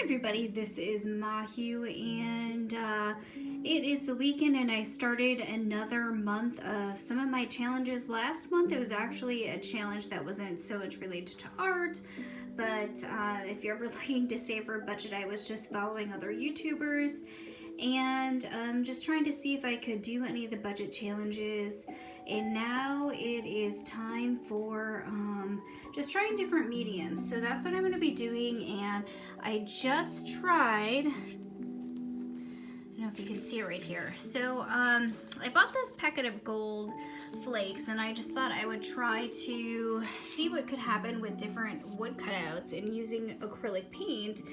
Everybody, this is Mahu, and it is the weekend, and I started another month of some of my challenges. Last month it was actually a challenge that wasn't so much related to art, but if you're ever looking to save for a budget, I was just following other YouTubers and just trying to see if I could do any of the budget challenges. And now it is time for just trying different mediums. So that's what I'm going to be doing. And I just tried, I don't know if you can see it right here. So I bought this packet of gold flakes, and I just thought I would try to see what could happen with different wood cutouts and using acrylic paint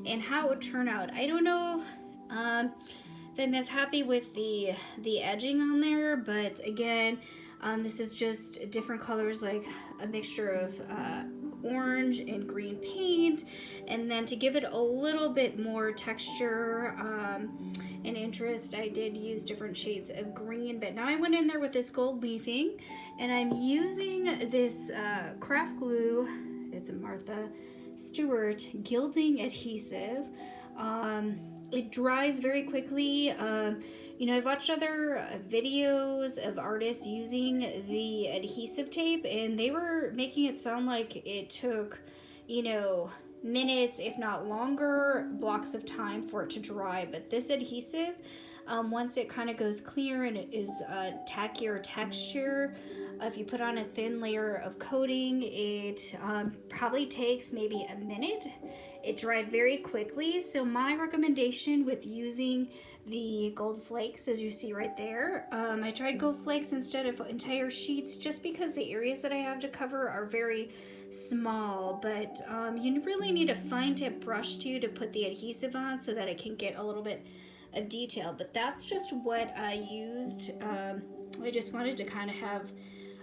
and how it would turn out. I don't know if I'm as happy with the edging on there, but again, this is just different colors, like a mixture of orange and green paint, and then to give it a little bit more texture and interest, I did use different shades of green. But now I went in there with this gold leafing, and I'm using this craft glue. It's a Marth Stewart gilding adhesive. It dries very quickly. You know, I've watched other videos of artists using the adhesive tape, and they were making it sound like it took, you know, minutes, if not longer, blocks of time for it to dry. But this adhesive, once it kind of goes clear and it is a tackier texture, if you put on a thin layer of coating, it probably takes maybe a minute. It dried very quickly, so my recommendation with using the gold flakes, as you see right there, I tried gold flakes instead of entire sheets just because the areas that I have to cover are very small. But you really need a fine tip brush too to put the adhesive on so that it can get a little bit of detail. But that's just what I used. I just wanted to kind of have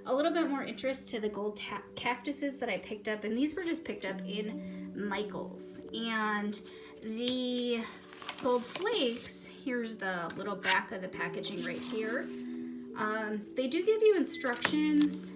a little bit more interest to the gold cactuses that I picked up, and these were just picked up in Michael's. And the gold flakes, here's the little back of the packaging right here. They do give you instructions,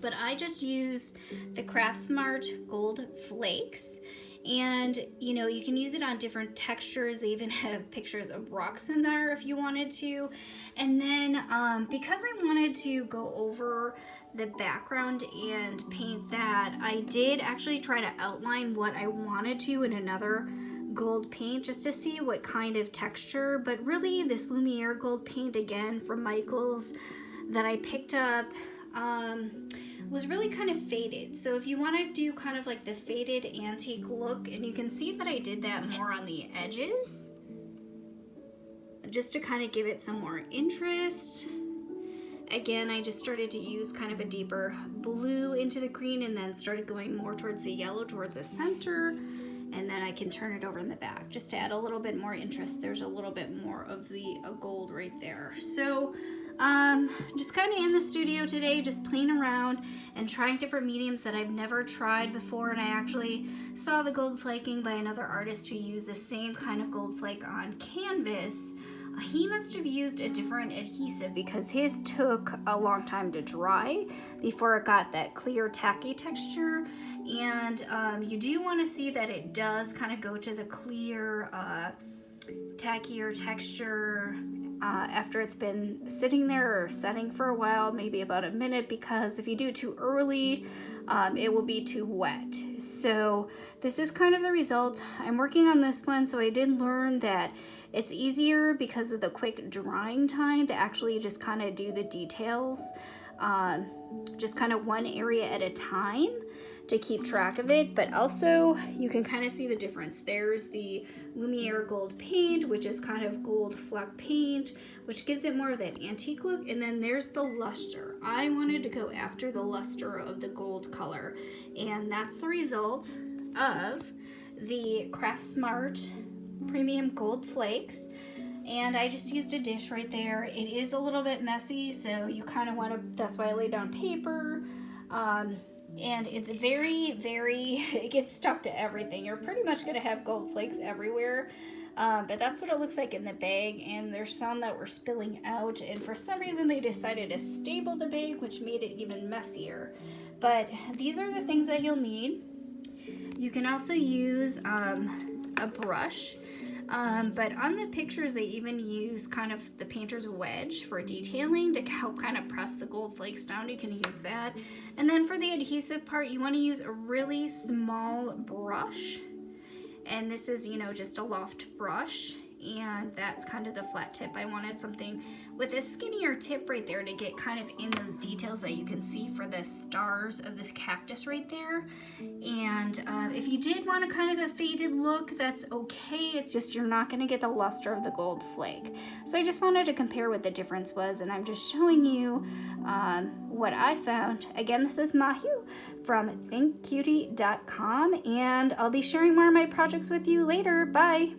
but I just use the Craftsmart gold flakes. And you know, you can use it on different textures. They even have pictures of rocks in there if you wanted to. And then because I wanted to go over the background and paint that, I did actually try to outline what I wanted to in another gold paint just to see what kind of texture. But really, this Lumiere gold paint, again from Michael's, that I picked up was really kind of faded. So if you want to do kind of like the faded antique look, and you can see that I did that more on the edges just to kind of give it some more interest. Again, I just started to use kind of a deeper blue into the green, and then started going more towards the yellow towards the center, and then I can turn it over in the back just to add a little bit more interest. There's a little bit more of the gold right there. So just kind of in the studio today, just playing around and trying different mediums that I've never tried before. And I actually saw the gold flaking by another artist who used the same kind of gold flake on canvas. He must have used a different adhesive because his took a long time to dry before it got that clear tacky texture. And you do want to see that it does kind of go to the clear tackier texture after it's been sitting there or setting for a while, maybe about a minute, because if you do it too early, it will be too wet. So this is kind of the result. I'm working on this one, so I did learn that it's easier because of the quick drying time to actually just kind of do the details, just kind of one area at a time to keep track of it. But also you can kind of see the difference. There's the Lumiere gold paint, which is kind of gold fleck paint, which gives it more of that antique look. And then there's the luster. I wanted to go after the luster of the gold color, and that's the result of the Craftsmart premium gold flakes. And I just used a dish right there. It is a little bit messy, so you kind of want to, that's why I laid down paper. And it's very, it gets stuck to everything. You're pretty much going to have gold flakes everywhere. But that's what it looks like in the bag. And there's some that were spilling out. And for some reason, they decided to staple the bag, which made it even messier. But these are the things that you'll need. You can also use a brush, but on the pictures they even use kind of the painter's wedge for detailing to help kind of press the gold flakes down. You can use that. And then for the adhesive part, you want to use a really small brush. And this is, you know, just a loft brush, and that's kind of the flat tip. I wanted something with a skinnier tip right there to get kind of in those details that you can see for the stars of this cactus right there. And if you did want a kind of a faded look, that's okay. It's just you're not going to get the luster of the gold flake. So I just wanted to compare what the difference was, and I'm just showing you what I found. Again, this is Mahu from thinkcutie.com, and I'll be sharing more of my projects with you later. Bye!